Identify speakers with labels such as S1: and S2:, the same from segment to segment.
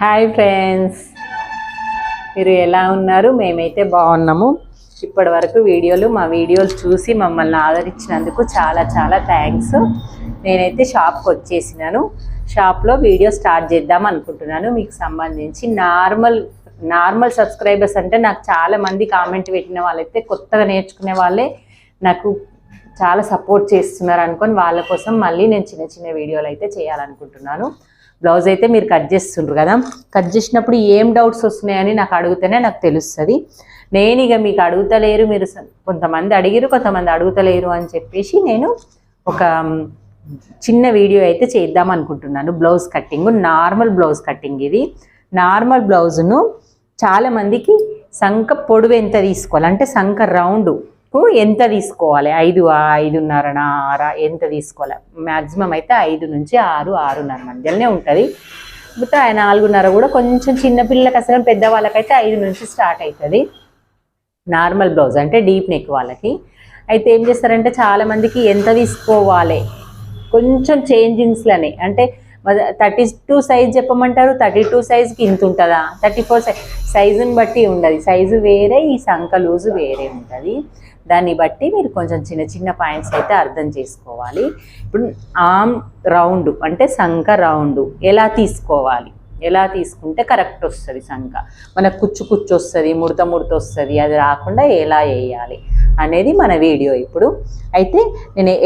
S1: Hi friends, మీరు ఎలా ఉన్నారు? మేమైతే బాగున్నాము. ఇప్పటి వరకు మా వీడియోలు చూసి మమ్మల్ని ఆదరించినందుకు చాలా చాలా థ్యాంక్స్. నేనైతే షాప్కి వచ్చేసినాను. షాప్లో వీడియో స్టార్ట్ చేద్దాం అనుకుంటున్నాను. మీకు సంబంధించి నార్మల్ సబ్స్క్రైబర్స్ అంటే నాకు చాలామంది కామెంట్ పెట్టిన వాళ్ళైతే కొత్తగా నేర్చుకునే వాళ్ళే నాకు చాలా సపోర్ట్ చేస్తున్నారు అనుకొని వాళ్ళ కోసం మళ్ళీ నేను చిన్న చిన్న వీడియోలు అయితే చేయాలనుకుంటున్నాను. బ్లౌజ్ అయితే మీరు కట్ చేస్తుండ్రు కదా, కట్ చేసినప్పుడు ఏం డౌట్స్ వస్తున్నాయని నాకు అడిగితేనే నాకు తెలుస్తుంది. నేను ఇక మీకు అడుగుతలేరు, మీరు కొంతమంది అడిగిరు కొంతమంది అడుగుతలేరు అని చెప్పేసి నేను ఒక చిన్న వీడియో అయితే చేద్దాం అనుకుంటున్నాను. Blouse cutting, normal blouse cutting. ఇది నార్మల్ బ్లౌజును చాలామందికి సంక పొడవు ఎంత తీసుకోవాలి అంటే సంక రౌండ్ ఎంత తీసుకోవాలి, 5.5 ఎంత తీసుకోవాలి. మ్యాక్సిమం అయితే 5 నుంచి 6, 6.5 మధ్యలోనే ఉంటుంది. మొత్తం 4.5 కూడా కొంచెం చిన్నపిల్లలకి అసలు పెద్దవాళ్ళకైతే 5 నుంచి స్టార్ట్ అవుతుంది నార్మల్ బ్లౌజ్ అంటే డీప్ నెక్ వాళ్ళకి. అయితే ఏం చేస్తారంటే చాలామందికి ఎంత తీసుకోవాలి కొంచెం చేంజింగ్స్లోనే అంటే 32 సైజ్ చెప్పమంటారు. 32 సైజ్కి ఇంత ఉంటుందా, 34 సైజుని బట్టి ఉండదు. సైజు వేరే, ఈ సంక లూజు వేరే ఉంటుంది. దాన్ని బట్టి మీరు కొంచెం చిన్న చిన్న పాయింట్స్ అయితే అర్థం చేసుకోవాలి. ఇప్పుడు ఆమ్ రౌండ్ అంటే సంక రౌండ్ ఎలా తీసుకోవాలి, ఎలా తీసుకుంటే కరెక్ట్ వస్తుంది సంక, మనకు కుచ్చు వస్తుంది, ముడత వస్తుంది, అది రాకుండా ఎలా వేయాలి అనేది మన వీడియో ఇప్పుడు. అయితే నేను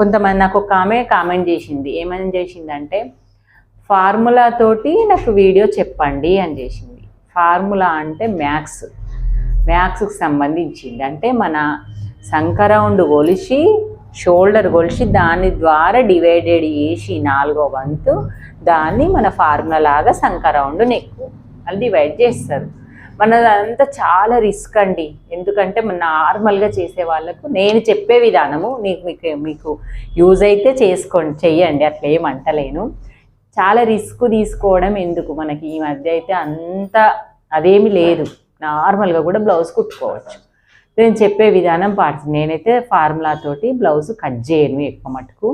S1: కొంతమంది నాకు ఒక ఆమె కామెంట్ చేసింది. ఏమని చేసిందంటే ఫార్ములా తోటి నాకు వీడియో చెప్పండి అని చేసింది. ఫార్ములా అంటే మ్యాథ్స్కి సంబంధించింది. అంటే మన సంక రౌండ్ కొలిచి షోల్డర్ కొలిచి దాని ద్వారా డివైడెడ్ చేసి 4వ వంతు దాన్ని మన ఫార్ములా లాగా సంక రౌండ్ నెక్ అని డివైడ్ చేస్తారు. మనదంతా చాలా రిస్క్ అండి. ఎందుకంటే నార్మల్గా చేసే వాళ్ళకు నేను చెప్పే విధానము మీకు యూజ్ అయితే చెయ్యండి, అట్లా ఏమంటలేను. చాలా రిస్క్ తీసుకోవడం ఎందుకు, మనకి ఈ మధ్య అయితే అంత అదేమి లేదు, నార్మల్గా కూడా బ్లౌజ్ కుట్టుకోవచ్చు. నేను చెప్పే విధానం నేనైతే ఫార్ములా తోటి బ్లౌజ్ కట్ చేయను ఎక్కువ మటుకు.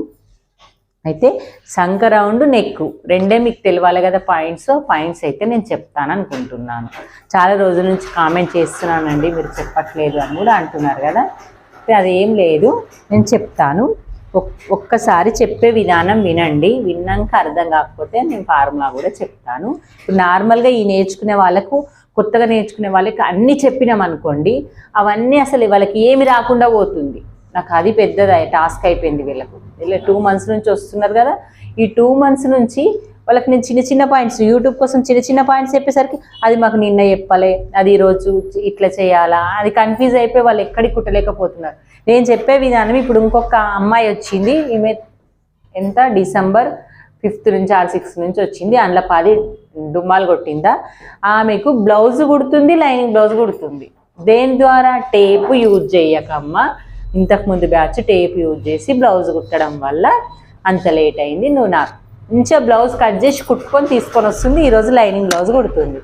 S1: అయితే సంక రౌండ్ నెక్ రెండే మీకు తెలియాలి కదా పాయింట్స్ అయితే నేను చెప్తాను అనుకుంటున్నాను. చాలా రోజుల నుంచి కామెంట్ చేస్తున్నానండి, మీరు చెప్పట్లేదు అని కూడా అంటున్నారు కదా. అదేం లేదు, నేను చెప్తాను. ఒక్కసారి చెప్పే విధానం వినండి, విన్నాక అర్థం కాకపోతే నేను ఫార్ములా కూడా చెప్తాను. ఇప్పుడు నార్మల్గా ఈ నేర్చుకునే వాళ్ళకు, కొత్తగా నేర్చుకునే వాళ్ళకి అన్నీ చెప్పినాం అనుకోండి, అవన్నీ అసలు వాళ్ళకి ఏమి రాకుండా పోతుంది. నాకు అది పెద్దది టాస్క్ అయిపోయింది. వీళ్ళ 2 months నుంచి వస్తున్నారు కదా, ఈ 2 months నుంచి వాళ్ళకి నేను చిన్న చిన్న పాయింట్స్ యూట్యూబ్ కోసం చిన్న చిన్న పాయింట్స్ చెప్పేసరికి అది మాకు నిన్న చెప్పాలి, అది ఈరోజు ఇట్లా చేయాలా, అది కన్ఫ్యూజ్ అయిపోయి వాళ్ళు ఎక్కడికి కుట్టలేకపోతున్నారు. నేను చెప్పే విధానం ఇప్పుడు ఇంకొక అమ్మాయి వచ్చింది, ఈమె ఎంత December 5th నుంచి 6th నుంచి వచ్చింది. అందులో 10 డుమ్మాలు కొట్టిందా. ఆమెకు బ్లౌజ్ కుడుతుంది, లైనింగ్ బ్లౌజ్ కుడుతుంది. దేని ద్వారా? టేపు యూజ్ చేయకమ్మా. ఇంతకుముందు బ్యాచ్ టేప్ యూజ్ చేసి బ్లౌజ్ కుట్టడం వల్ల అంత లేట్ అయింది. నువ్వు నాకు మంచిగా బ్లౌజ్ కట్ చేసి కుట్టుకొని తీసుకొని వస్తుంది, ఈరోజు లైనింగ్ బ్లౌజ్ కుడుతుంది.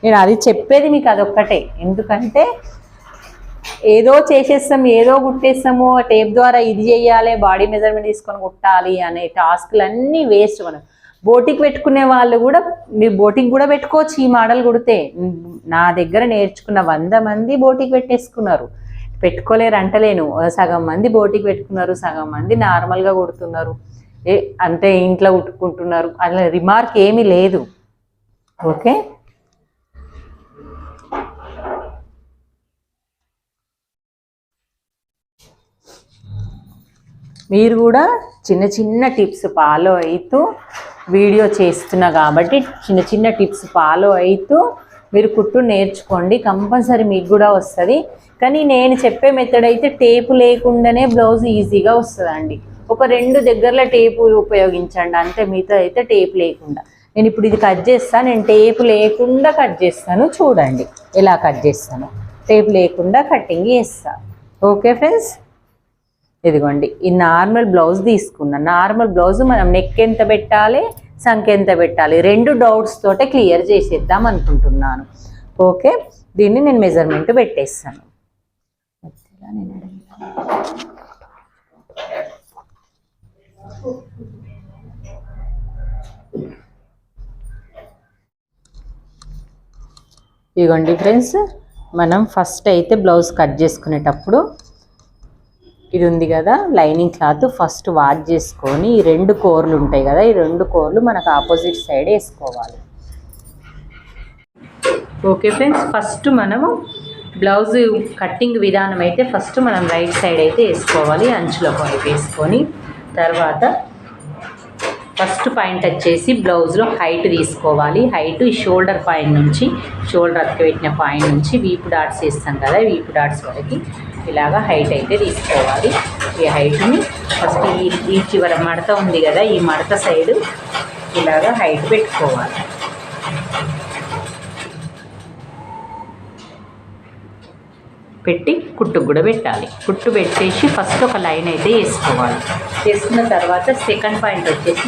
S1: నేను అది చెప్పేది మీకు అదొక్కటే. ఎందుకంటే ఏదో చేసేస్తాం, ఏదో కుట్టేస్తాము, టేప్ ద్వారా ఇది చేయాలి, బాడీ మెజర్మెంట్ తీసుకొని కుట్టాలి అనే టాస్క్లన్నీ వేస్ట్. మనం బోటికి పెట్టుకునే వాళ్ళు కూడా, మీరు బోటికి కూడా పెట్టుకోవచ్చు ఈ మోడల్ కుడితే. నా దగ్గర నేర్చుకున్న 100 మంది బోటికి పెట్టేసుకున్నారు. పెట్టుకోలేరు అంటలేను, సగం మంది బోటికి పెట్టుకున్నారు, సగం మంది నార్మల్గా కుడుతున్నారు, అంటే ఇంట్లో కుట్టుకుంటున్నారు. అలా రిమార్క్ ఏమీ లేదు. ఓకే, మీరు కూడా చిన్న చిన్న టిప్స్ ఫాలో అవుతూ వీడియో చేస్తున్నా కాబట్టి చిన్న చిన్న టిప్స్ ఫాలో అవుతూ మీరు కుట్టు నేర్చుకోండి, కంపల్సరీ మీకు కూడా వస్తుంది. కానీ నేను చెప్పే మెథడ్ అయితే టేపు లేకుండానే బ్లౌజ్ ఈజీగా వస్తుందండి. ఒక 2 దగ్గరలో టేపు ఉపయోగించండి అంతే, మిగతా అయితే టేపు లేకుండా. నేను ఇప్పుడు ఇది కట్ చేస్తాను, నేను టేపు లేకుండా కట్ చేస్తాను, చూడండి ఎలా కట్ చేస్తాను. టేపు లేకుండా కటింగ్ చేస్తాను. ఓకే ఫ్రెండ్స్, ఇదిగోండి ఈ నార్మల్ బ్లౌజ్ తీసుకున్నా. నార్మల్ బ్లౌజ్ మనం నెక్ ఎంత పెట్టాలి, సంఖ్య ఎంత పెట్టాలి, 2 డౌట్స్ తోటే క్లియర్ చేసేద్దాం అనుకుంటున్నాను. ఓకే, దీన్ని నేను మెజర్మెంట్ పెట్టేస్తాను. ఇదిగోండి ఫ్రెండ్స్, మనం ఫస్ట్ అయితే బ్లౌజ్ కట్ చేసుకునేటప్పుడు ఇది ఉంది కదా లైనింగ్ క్లాత్, ఫస్ట్ వాష్ చేసుకొని ఈ 2 కోర్లు ఉంటాయి కదా, ఈ 2 కోర్లు మనకు ఆపోజిట్ సైడ్ వేసుకోవాలి. ఓకే ఫ్రెండ్స్, ఫస్ట్ మనము బ్లౌజ్ కట్టింగ్ విధానం అయితే ఫస్ట్ మనం రైట్ సైడ్ అయితే వేసుకోవాలి, అంచులో వైపు వేసుకొని. తర్వాత ఫస్ట్ పాయింట్ వచ్చేసి బ్లౌజ్లో హైట్ తీసుకోవాలి. హైట్ ఈ షోల్డర్ పాయింట్ నుంచి, షోల్డర్ అక్క పెట్టిన పాయింట్ నుంచి వీపు డాట్స్ వేస్తాం కదా, వీపు డాట్స్ వరకు ఇలాగా హైట్ అయితే తీసుకోవాలి. ఈ హైట్ని ఫస్ట్ ఈ చివర మడత ఉంది కదా, ఈ మడత సైడు ఇలాగా హైట్ పెట్టుకోవాలి. పెట్టి కుట్టుకు కూడా పెట్టాలి. కుట్టు పెట్టేసి ఫస్ట్ ఒక లైన్ అయితే వేసుకోవాలి. వేసుకున్న తర్వాత సెకండ్ పాయింట్ వచ్చేసి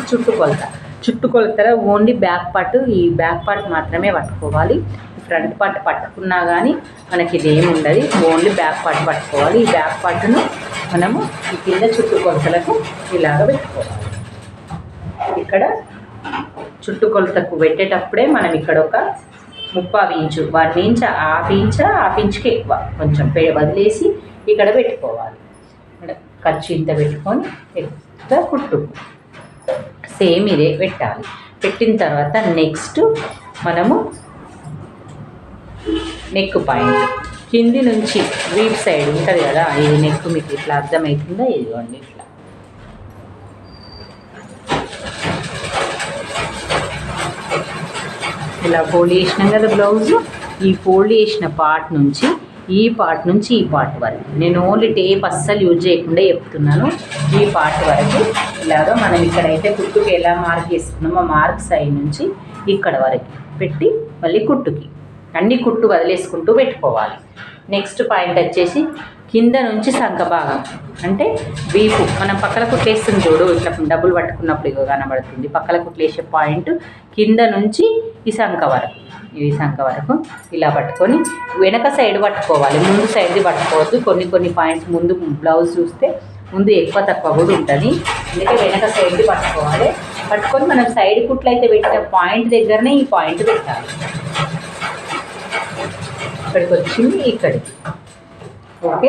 S1: చుట్టుకొలత ఓన్లీ బ్యాక్ పార్ట్, ఈ బ్యాక్ పార్ట్ మాత్రమే పట్టుకోవాలి. ఫ్రంట్ పార్ట్ పట్టుకున్నా కానీ మనకి ఇదేమి ఉండదు, ఓన్లీ బ్యాక్ పార్ట్ పట్టుకోవాలి. ఈ బ్యాక్ పార్ట్ను మనము ఈ కింద చుట్టుకొలతలకు ఇలాగ పెట్టుకోవాలి. ఇక్కడ చుట్టుకొలతకు పెట్టేటప్పుడే మనం ఇక్కడ ఒక 3/4 ఇంచు, 1 ఇంచ్, హాఫ్ ఇంచ్కి ఎక్కువ కొంచెం వదిలేసి ఇక్కడ పెట్టుకోవాలి. ఖర్చు ఇంత పెట్టుకొని ఇక్కడ కుట్టు సేమ్ ఇదే పెట్టాలి. పెట్టిన తర్వాత నెక్స్ట్ మనము నెక్ పాయింట్ కింది నుంచి వీప్ సైడ్ ఉంటుంది కదా, ఇది నెక్ మీకు ఇట్లా అర్థమవుతుందా, ఇదిగోండి ఇట్లా ఇలా ఫోల్డ్ చేసినాం కదా బ్లౌజ్, ఈ ఫోల్డ్ చేసిన పార్ట్ నుంచి ఈ పార్ట్ వరకు నేను ఓన్లీ టేప్ అస్సలు యూజ్ చేయకుండా చెప్తున్నాను. ఈ పార్ట్ వరకు ఇలాగా మనం ఇక్కడైతే కుట్టుకి ఎలా మార్క్ చేసుకున్నామో మార్క్ సైడ్ నుంచి ఇక్కడ వరకు పెట్టి మళ్ళీ కుట్టుకి అన్ని కుట్టు వదిలేసుకుంటూ పెట్టుకోవాలి. నెక్స్ట్ పాయింట్ వచ్చేసి కింద నుంచి సంక భాగం అంటే వీపు, మనం పక్కల కుట్లేస్తుంది చూడు, ఇట్లా డబ్బులు పట్టుకున్నప్పుడు ఇగో కనబడుతుంది. పక్కల కుట్లేసే పాయింట్ కింద నుంచి ఈ సంక వరకు ఇలా పట్టుకొని వెనక సైడ్ పట్టుకోవాలి, ముందు సైడ్ది పట్టుకోవద్దు. కొన్ని పాయింట్స్ ముందు బ్లౌజ్ చూస్తే ముందు ఎక్కువ తక్కువ కూడా ఉంటుంది, అందుకే వెనక సైడ్ది పట్టుకోవాలి. పట్టుకొని మనం సైడ్ కుట్లు అయితే పెట్టిన పాయింట్ దగ్గరనే ఈ పాయింట్ పెట్టాలి. ఇక్కడికి వచ్చింది ఇక్కడికి. ఓకే,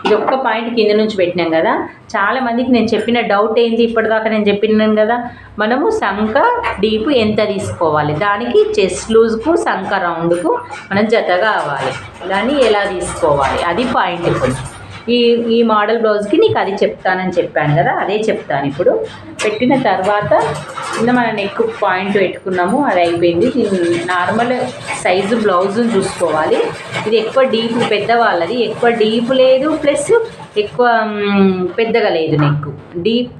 S1: ఇది ఒక్క పాయింట్ కింద నుంచి పెట్టినాం కదా. చాలామందికి నేను చెప్పిన డౌట్ ఏంటి, ఇప్పటిదాకా నేను చెప్పినాను కదా, మనము సంక డీపు ఎంత తీసుకోవాలి, దానికి చెస్ట్ లూజ్కు సంక రౌండ్కు మనం జతగా అవ్వాలి, దాన్ని ఎలా తీసుకోవాలి అది పాయింట్. ఇప్పుడు ఈ మోడల్ బ్లౌజ్కి నీకు అది చెప్తానని చెప్పాను కదా, అదే చెప్తాను ఇప్పుడు. పెట్టిన తర్వాత కింద మన నెక్ పాయింట్ పెట్టుకున్నాము, అది అయిపోయింది. నార్మల్ సైజు బ్లౌజును చూసుకోవాలి. ఇది ఎక్కువ డీప్ పెద్దవాళ్ళది, ఎక్కువ డీప్ లేదు, ప్లస్ ఎక్కువ పెద్దగా లేదు. డీప్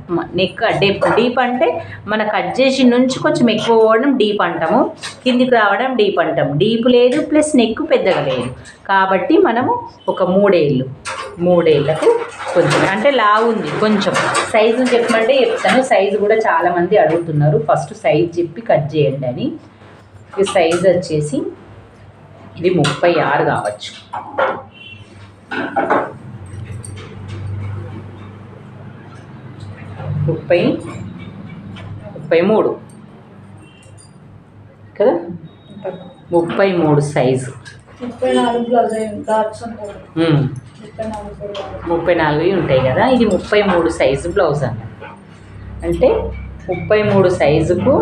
S1: అంటే మన కట్ చేసి నుంచి కొంచెం ఎక్కువ పోవడం డీప్ అంటాము, కిందికి రావడం డీప్ అంటాము. డీప్ లేదు ప్లస్ నెక్ పెద్దగా లేదు, కాబట్టి మనము ఒక 3 ఏళ్ళకు కొంచెం అంటే లావు ఉంది, కొంచెం సైజు చెప్పమంటే చెప్తాను. సైజు కూడా చాలామంది అడుగుతున్నారు, ఫస్ట్ సైజు చెప్పి కట్ చేయండి అని. ఈ సైజు వచ్చేసి ఇది 36 కావచ్చు, 33 కదా, 33 సైజు. 34 ఉంటాయి కదా, ఇది 33 సైజు బ్లౌజ్ అన్నట్టు. అంటే 33 సైజుకు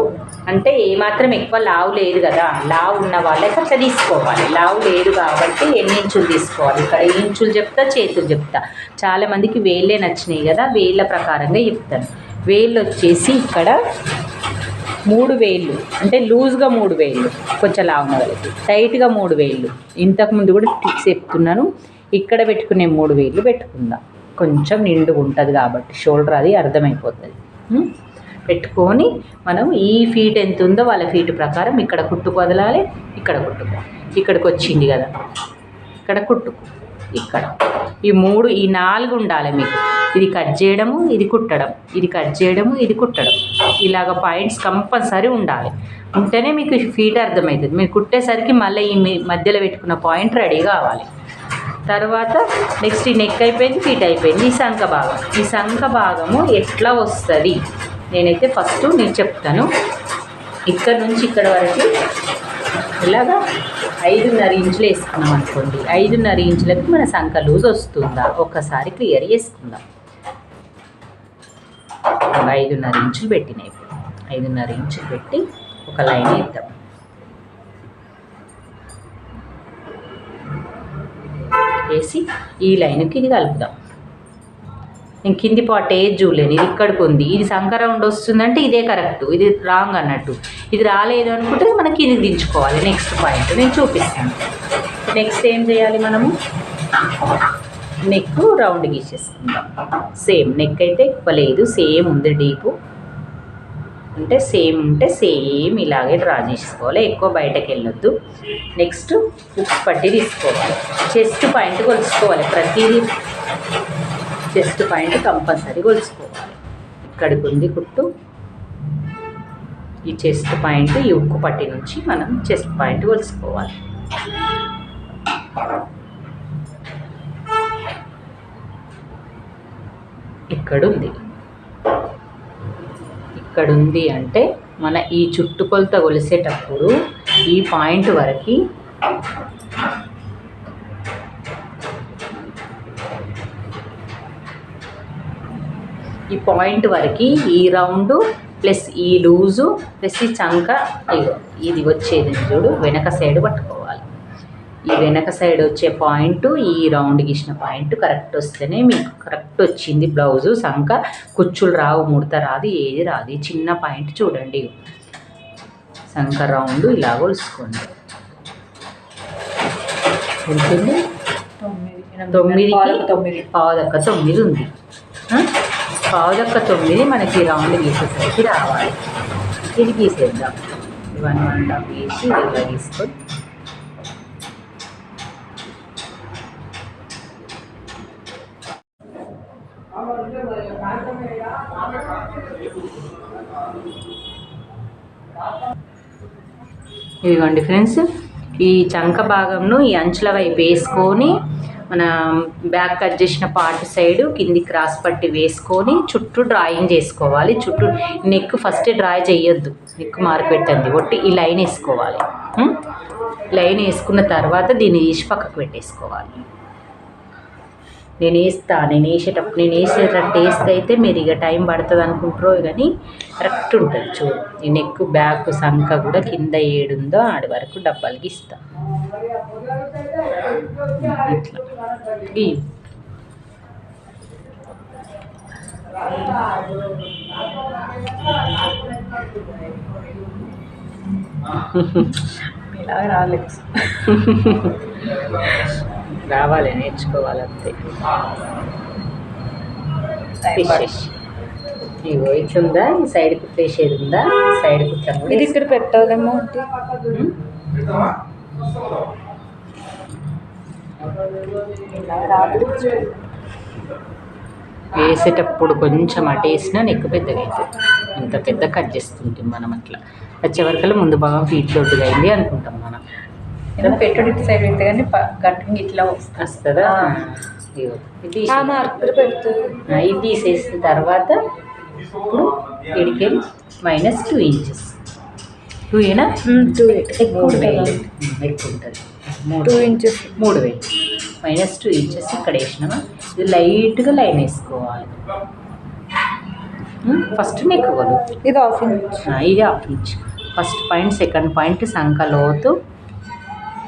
S1: అంటే ఏమాత్రం ఎక్కువ లావు లేదు కదా, లావు ఉన్న వాళ్ళకి అట్లా తీసుకోవాలి. లావు లేదు కాబట్టి ఎన్ని ఇంచులు తీసుకోవాలి, ఇక్కడ ఇంచులు చెప్తా, చేతులు చెప్తా. చాలామందికి వేళ్ళే నచ్చినాయి కదా, వేళ్ళ ప్రకారంగా చెప్తాను. వేళ్ళు వచ్చేసి ఇక్కడ 3 వేళ్ళు అంటే లూజ్గా 3 వేళ్ళు, కొంచెం లావు ఉన్న వాళ్ళకి టైట్గా 3 వేళ్ళు. ఇంతకుముందు కూడా టిప్స్ చెప్తున్నాను. ఇక్కడ పెట్టుకునే 3 వేళ్ళు పెట్టుకుందాం, కొంచెం నిండుగా ఉంటుంది కాబట్టి షోల్డర్ అది అర్థమైపోతుంది. పెట్టుకొని మనం ఈ ఫీట్ ఎంత ఉందో వాళ్ళ ఫీట్ ప్రకారం ఇక్కడ కుట్టుకు వదలాలి, ఇక్కడ కుట్టుకో. ఇక్కడికి వచ్చింది కదా, ఇక్కడ కుట్టుకు, ఇక్కడ ఈ 4 ఉండాలి మీకు. ఇది కట్ చేయడము, ఇది కుట్టడం, ఇది కట్ చేయడము, ఇది కుట్టడం, ఇలాగ పాయింట్స్ కంపల్సరీ ఉండాలి. ఉంటేనే మీకు ఫీట్ అర్థమవుతుంది. మీరు కుట్టేసరికి మళ్ళీ ఈ మధ్యలో పెట్టుకున్న పాయింట్ రెడీ కావాలి. తర్వాత నెక్స్ట్ ఈ నెక్ అయిపోయింది, ఫీట్ అయిపోయింది. ఈ సంఖ భాగము ఎట్లా వస్తుంది నేనైతే ఫస్ట్ నేను చెప్తాను. ఇక్కడ నుంచి ఇక్కడ వరకు ఇలాగా 5.5 ఇంచులు వేసుకున్నాం అనుకోండి, 5.5 ఇంచులకి మన సంక లూజ్ వస్తుందా ఒకసారి క్లియర్ చేసుకుందాం. 5.5 ఇంచులు పెట్టినాయి. 5.5 ఇంచులు పెట్టి ఒక లైన్ వేద్దాం. వేసి ఈ లైన్కి ఇది కలుపుదాం. నేను కింది పార్ట్ ఏది చూడలేను, ఇది ఇక్కడికి ఉంది. ఇది సంక రౌండ్ వస్తుందంటే ఇదే కరెక్ట్, ఇది రాంగ్ అన్నట్టు. ఇది రాలేదు అనుకుంటే మనం కింది దించుకోవాలి. నెక్స్ట్ పాయింట్ నేను చూపిస్తాను. నెక్స్ట్ ఏం చేయాలి, మనము నెక్ రౌండ్ గీసేసుకుందాం. సేమ్ నెక్ అయితే ఎక్కువ లేదు, సేమ్ ఉంది డీపు. అంటే సేమ్ ఉంటే సేమ్ ఇలాగే డ్రా చేసుకోవాలి, ఎక్కువ బయటకు వెళ్ళొద్దు. నెక్స్ట్ హుక్స్ పట్టి తీసుకోవాలి. చెస్ట్ పాయింట్ కొలుసుకోవాలి. ప్రతిదీ చెస్ట్ పాయింట్ కంపల్సరీ కొలుసుకోవాలి. ఇక్కడికి ఉంది కుట్టు, ఈ చెస్ట్ పాయింట్ ఈ ఉక్కు పట్టి నుంచి మనం చెస్ట్ పాయింట్ కొలుసుకోవాలి. ఇక్కడుంది అంటే మన ఈ చుట్టుకొలత కొలిసేటప్పుడు ఈ పాయింట్ వరకు ఈ రౌండ్ ప్లస్ ఈ లూజు ప్లస్ ఈ చంక ఇది వచ్చేది చూడు, వెనక సైడ్ పట్టుకోవాలి. ఈ వెనక సైడ్ వచ్చే పాయింట్ ఈ రౌండ్ గీసిన పాయింట్ కరెక్ట్ వస్తేనే మీకు కరెక్ట్ వచ్చింది బ్లౌజు. సంక కుచ్చులు రావు, ముడత రాదు, ఏది రాదు. ఈ చిన్న పాయింట్ చూడండి, సంక రౌండ్ ఇలా కొలుసుకోండి. ఉంటుంది 9కి పావుదక్క 9 ఉంది. పావుదక్క 9 మనకి రౌండ్ గీసేసరికి రావాలి. ఇది గీసేద్దాం. 1.5 వేసి ఇలా తీసుకొని ఇదిగోండి ఫ్రెండ్స్, ఈ చంక భాగంను ఈ అంచుల వైపు వేసుకొని మన బ్యాక్ కట్ చేసిన పార్ట్ సైడ్ కింది క్రాస్ పట్టి వేసుకొని చుట్టూ డ్రాయింగ్ చేసుకోవాలి. చుట్టూ నెక్ ఫస్ట్ డ్రా చేయొద్దు, నెక్ మార్పెట్టండి. ఒట్టి ఈ లైన్ వేసుకోవాలి. లైన్ వేసుకున్న తర్వాత దీన్ని తీసి పక్కకు పెట్టేసుకోవాలి. నేను వేసేటట్టు వేస్తే అయితే మీరు ఇక టైం పడుతుంది అనుకుంటారో కానీ కరెక్ట్ ఉంటుంది. చూడు, ఈ నెక్ బ్యాక్ సంక కూడా కింద ఏడుందో ఆడి వరకు డబ్బాలకి ఇస్తాం. ఇట్లా ఇలా రాలేదు, రావాలి, నేర్చుకోవాలంతే. ఇగో ఇట్లుందా, ఈ సైడ్ కుట్టేసేది ఉందా, సైడ్ కుట్టాము.
S2: ఇది ఇక్కడ పెట్టాలేమో.
S1: వేసేటప్పుడు కొంచెం అటు వేసినా నెక్ పెద్దగా అవుతుంది. ఇంత పెద్ద కట్ చేస్తుంటాం మనం. అట్లా వచ్చే వరకు ముందు భాగం ఫీట్ దొడ్డుగా అయింది అనుకుంటాం మనం.
S2: పెట్టుడు ఇటు సైడ్ పెడితే కానీ కటింగ్ ఇట్లా
S1: వస్తుందా. ఇది ఇది తీసేసిన తర్వాత ఇప్పుడు ఇడికెళ్ళి -2 ఇంచెస్. 2 ఏనా?
S2: 2 ఎక్కువ
S1: ఉంటుంది.
S2: 2 ఇంచెస్
S1: 3,000 -2 ఇంచెస్ ఇక్కడ వేసినామా. ఇది లైట్గా లైన్ వేసుకోవాలి. ఫస్ట్ నెక్ కొలు,
S2: ఇది 1/2 ఇంచ్,
S1: ఇది 1/2 inch. First point, second point సంక లోతు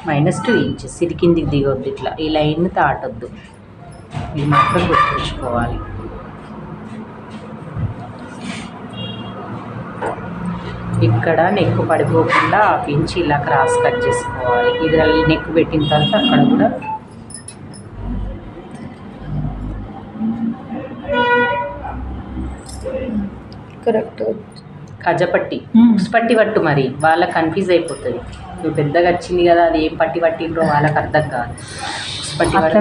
S1: -2 ఇంచెస్. ఇది కిందికి దిగొద్దు, ఇట్లా ఈ లైన్ దాటొద్దు. ఇది మాత్రం గుర్తుంచుకోవాలి. ఇక్కడ నెక్ పడిపోకుండా 1/2 ఇంచ్ ఇలా క్రాస్ కట్ చేసుకోవాలి. ఇది నెక్ పెట్టిన తర్వాత అక్కడ కూడా
S2: కరెక్ట్
S1: కజపట్టి పట్టి పట్టు. మరి వాళ్ళకి కన్ఫ్యూజ్ అయిపోతుంది. నువ్వు పెద్దగా వచ్చింది కదా, అది ఏం పట్టి పట్టిండ్రో వాళ్ళకి అర్థం కాదు. పట్టి పట్టి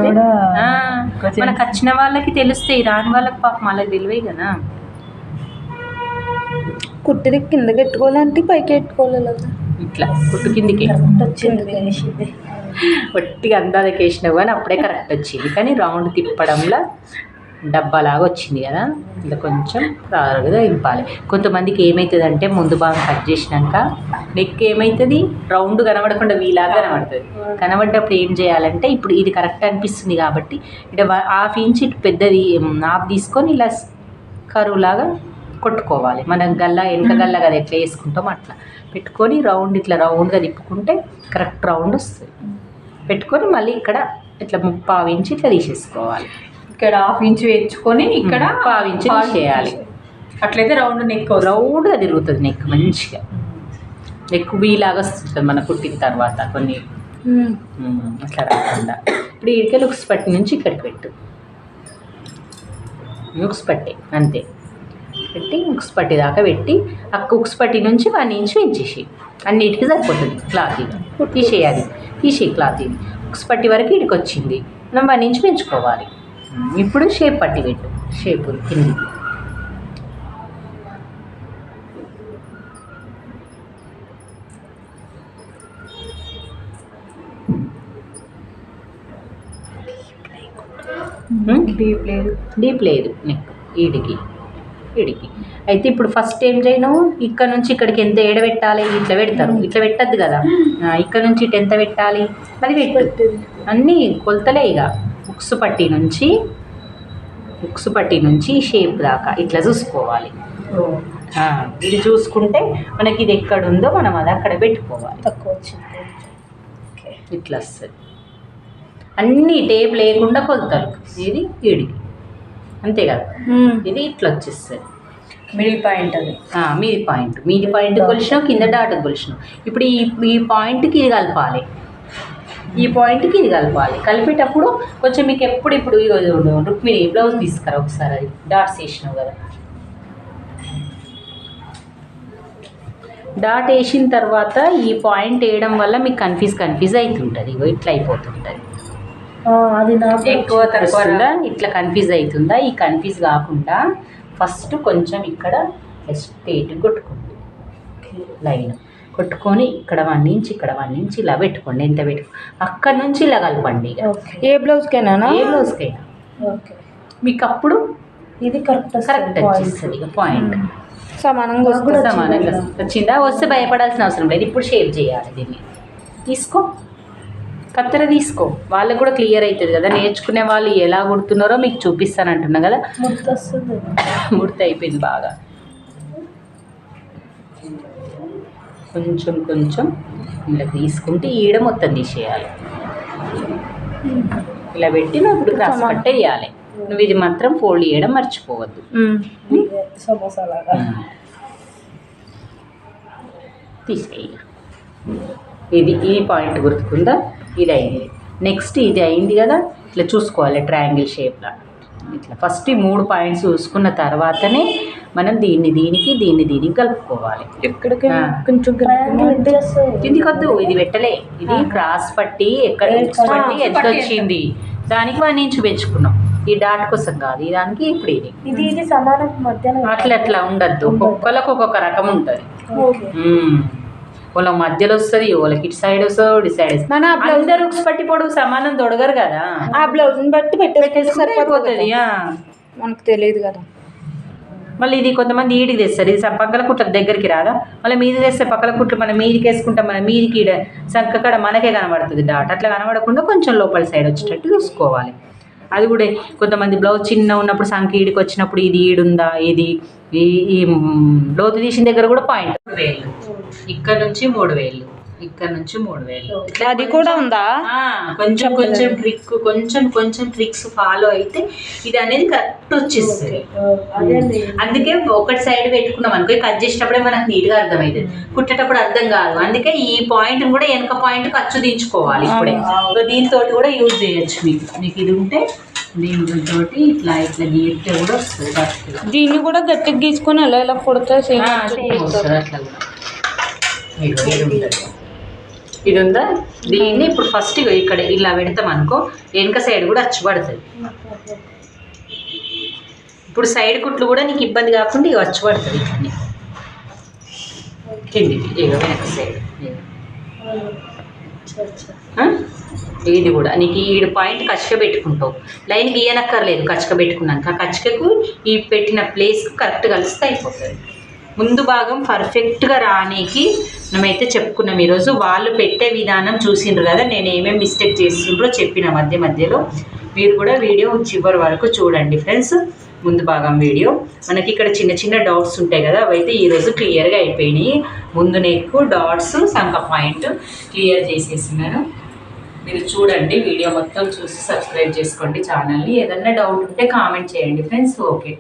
S1: మనకు వచ్చిన వాళ్ళకి తెలుస్తాయి, రాని వాళ్ళకి పాపం వాళ్ళకి తెలివే కదా.
S2: కుట్టిది కింద పెట్టుకోవాలంటే పైకి పెట్టుకోవాలి.
S1: ఇట్లా కుట్టు కిందికి
S2: వచ్చింది,
S1: ఒట్టిగా అందాలకి వేసినావు కానీ అప్పుడే కరెక్ట్ వచ్చింది. కానీ రౌండ్ తిప్పడంలో డబ్బాలాగా వచ్చింది కదా, ఇట్లా కొంచెం రారుగా దింపాలి. కొంతమందికి ఏమవుతుందంటే ముందు భాగం కట్ చేసినాక నెక్ ఏమవుతుంది, రౌండ్ కనబడకుండా వీలాగా కనబడుతుంది. కనబడ్డప్పుడు ఏం చేయాలంటే, ఇప్పుడు ఇది కరెక్ట్ అనిపిస్తుంది కాబట్టి ఇట్లా 1/2 ఇంచ్ ఇటు పెద్దది నాప్ తీసుకొని ఇలా కరువులాగా కొట్టుకోవాలి. మనం వెనక గల్ల కదా ఎట్లా వేసుకుంటాం అట్లా పెట్టుకొని రౌండ్ ఇట్లా రౌండ్గా తిప్పుకుంటే కరెక్ట్ రౌండ్ వస్తుంది. పెట్టుకొని మళ్ళీ ఇక్కడ ఇట్లా 1/2 ఇంచ్ ఇట్లా తీసేసుకోవాలి.
S2: ఇక్కడ 1/2 ఇంచ్ వేయించుకొని ఇక్కడ
S1: 1/2 ఇంచ్ తీసేయాలి.
S2: అట్లయితే రౌండ్ నెక్
S1: రౌండ్గా తిరుగుతుంది నెక్, మంచిగా నెక్ వీలాగా వస్తుంది మన పుట్టిన తర్వాత. కొన్ని అట్లా రాకుండా ఇప్పుడు ఇడికెళ్ళి ఉక్స్ పట్టి నుంచి ఇక్కడికి పెట్టు, ఉక్స్ పట్టి అంతే పెట్టి ఉక్స్ పట్టి దాకా పెట్టి ఆ ఉక్స్ పట్టి నుంచి 1 ఇంచ్ పెంచేసి అన్నిటికీ సరిపోతుంది. క్లాత్ ఇది తీసేయాలి, తీసే క్లాత్ ఇది ఉక్స్ పట్టి వరకు ఇడికి వచ్చింది, మనం 1 ఇంచ్ పెంచుకోవాలి. ఇప్పుడు షేప్ పట్టి పెట్టు, షేపు కిందికి డీప్ లేదు నెక్ ఈడికి ఈడికి. అయితే ఇప్పుడు ఫస్ట్ ఏం చేయను, ఇక్కడ నుంచి ఇక్కడికి ఎంత ఎడబెట్టాలి, ఇట్లా పెడతారు, ఇట్లా పెట్టద్దు కదా, ఇక్కడ నుంచి ఇటు ఎంత పెట్టాలి అది పెట్టు. అన్నీ కొలతలే ఇక ఉక్స్ పట్టి నుంచి షేప్ దాకా ఇట్లా చూసుకోవాలి. ఇది చూసుకుంటే మనకి ఇది ఎక్కడుందో మనం అది అక్కడ పెట్టుకోవాలి.
S2: తక్కువ వచ్చింది
S1: ఇట్లా వస్తుంది. అన్నీ టేప్ లేకుండా కొలుతారు, ఇది ఈడికి అంతే కదా. ఇది ఇట్లా వచ్చేస్తుంది
S2: మిడిల్ పాయింట్. అది
S1: మీది పాయింట్ కొలిసినావు, కింద డాట్ కొలిసినావు. ఇప్పుడు ఈ పాయింట్కి ఇది కలపాలి, ఈ పాయింట్కి ఇది కలపాలి. కలిపేటప్పుడు కొంచెం మీకు ఇప్పుడు రుక్మిణి బ్లౌజ్ తీసుకురా ఒకసారి, అది డాట్స్ వేసినావు కదా, డాట్ వేసిన తర్వాత ఈ పాయింట్ వేయడం వల్ల మీకు కన్ఫ్యూజ్ అవుతుంటుంది. ఇగో ఇట్లా అయిపోతుంటుంది,
S2: అది
S1: ఎక్కువ తక్కువ ఇట్లా కన్ఫ్యూజ్ అవుతుందా. ఈ కన్ఫ్యూజ్ కాకుండా ఫస్ట్ కొంచెం ఇక్కడ స్ట్రైట్ కొట్టుకోండి, లైన్ కొట్టుకొని ఇక్కడ 1 ఇంచ్ ఇక్కడ 1 ఇంచ్ ఇలా పెట్టుకోండి. ఎంత అక్కడ నుంచి ఇలా కలపండి.
S2: ఏ బ్లౌజ్కైనా
S1: మీకు అప్పుడు
S2: ఇది కరెక్ట్
S1: వచ్చేస్తుంది. ఇక పాయింట్
S2: సమానంగా
S1: వచ్చిందా, వస్తే భయపడాల్సిన అవసరం లేదు. ఇప్పుడు షేప్ చేయాలి. దీన్ని తీసుకో, కత్తెర తీసుకో, వాళ్ళకు కూడా క్లియర్ అవుతుంది కదా. నేర్చుకునే వాళ్ళు ఎలా కుడుతున్నారో మీకు చూపిస్తాను అంటున్నా కదా. ముడత అయిపోయింది బాగా. కొంచెం ఇలా తీసుకుంటే ఈడ మొత్తం తీసేయాలి. ఇలా పెట్టి నువ్వు ఇప్పుడు క్రాస్ కట్ వేయాలి. నువ్వు ఇది మాత్రం ఫోల్డ్ చేయడం మర్చిపోవద్దు.
S2: సమోసాలాగా
S1: తీసేయ. ఇది ఈ పాయింట్ గుర్తుకుందా, ఇది అయింది. నెక్స్ట్ ఇది అయింది కదా, ఇట్లా చూసుకోవాలి ట్రయాంగిల్ షేప్లో. ఇట్లా ఫస్ట్ ఈ 3 పాయింట్స్ చూసుకున్న తర్వాతనే మనం దీనికి కలుపుకోవాలి.
S2: కొంచెం
S1: కిందికి వద్దు, ఇది పెట్టలే, ఇది క్రాస్ పట్టి ఎక్కడ పట్టి ఎంత వచ్చింది దానికి 1 ఇంచ్ పెంచుకున్నాం. ఈ డాట్ కోసం కాదు, ఈ దానికి ఇప్పుడు
S2: ఇది సమానం మధ్యలో
S1: అట్లా ఉండద్దు. ఒక్కొక్కరికి ఒక్కొక్క రకం ఉంటుంది. వాళ్ళకి మధ్యలో వస్తుంది, వాళ్ళకి ఇటు సైడ్ వస్తుంది, ఇటు సైడ్ వస్తుంది. అందరూ పట్టి పొడవు సమానం తొడగరు కదా,
S2: ఆ బ్లౌజ్ని బట్టి పెట్టేస్తే
S1: సరిపోతుంది.
S2: మనకు తెలియదు కదా.
S1: మళ్ళీ ఇది కొంతమంది ఈడికి తెస్తారు, ఇది పక్కల కుట్ల దగ్గరికి రాదా, మళ్ళీ మీది తెస్తే పక్కల కుట్లు మనం మీదికి వేసుకుంటాం, మన మీదికి సంకక్కడ మనకే కనబడుతుంది డాట్. అట్లా కనబడకుండా కొంచెం లోపల సైడ్ వచ్చేటట్టు చూసుకోవాలి. అది కూడా కొంతమంది బ్లౌజ్ చిన్న ఉన్నప్పుడు సంఖ్య ఈడికి వచ్చినప్పుడు ఇది ఈడుందా, ఇది ఈ లోతు తీసిన దగ్గర కూడా పాయింట్ 3 వేలు, ఇక్కడ నుంచి 3 వేలు, ఇక్కడ నుంచి 3 వేలు.
S2: అది కూడా ఉందా?
S1: కొంచెం ట్రిక్స్ ఫాలో అయితే ఇది అనేది కరెక్ట్ వచ్చేస్తుంది. అందుకే ఒకటి సైడ్ పెట్టుకున్నాం అనుకో, కట్ చేసేటప్పుడే మనకు నీట్గా అర్థమవుతుంది, కుట్టేటప్పుడు అర్థం కాదు. అందుకే ఈ పాయింట్ కూడా వెనక పాయింట్ ఖర్చు దించుకోవాలి. ఇప్పుడే దీంతో కూడా యూజ్ చేయొచ్చు. మీకు ఇది ఉంటే దీంతోటి ఇట్లా గీస్తే కూడా వస్తుంది.
S2: దీన్ని కూడా గట్టిగా గీసుకొని ఎలా కుడితే
S1: వస్తుంది. అట్లా కూడా ఇది ఉందా, దీన్ని ఇప్పుడు ఫస్ట్ ఇక్కడ ఇలా పెడతాం అనుకో, వెనక సైడ్ కూడా అచ్చుపడుతుంది. ఇప్పుడు సైడ్ కుట్లు కూడా నీకు ఇబ్బంది కాకుండా ఇవి అచ్చుపడుతుంది. కిందికి వెనక సైడ్ ఆ? ఇది కూడా నీకు ఈడు పాయింట్ కచ్చక పెట్టుకుంటావు, లైన్ గీయనక్కర్లేదు. కచ్చక పెట్టుకున్నాక కచ్చకకు ఈ పెట్టిన ప్లేస్కు కరెక్ట్ కలిస్తే అయిపోతుంది. ముందు భాగం పర్ఫెక్ట్గా రానికి మనమైతే చెప్పుకున్నాం ఈరోజు. వాళ్ళు పెట్టే విధానం చూసిండ్రు కదా, నేను ఏమేమి మిస్టేక్ చేస్తుండ్రో చెప్పిన మధ్యలో. మీరు కూడా వీడియో చివరి వరకు చూడండి ఫ్రెండ్స్. ముందు భాగం వీడియో మనకి ఇక్కడ చిన్న చిన్న డాట్స్ ఉంటాయి కదా, అవైతే ఈరోజు క్లియర్గా అయిపోయినాయి. ముందు నెక్ డాట్స్ సంక పాయింట్ క్లియర్ చేసేసినాను. మీరు చూడండి వీడియో మొత్తం చూసి సబ్స్క్రైబ్ చేసుకోండి ఛానల్ని. ఏదన్నా డౌట్ ఉంటే కామెంట్ చేయండి ఫ్రెండ్స్. ఓకే.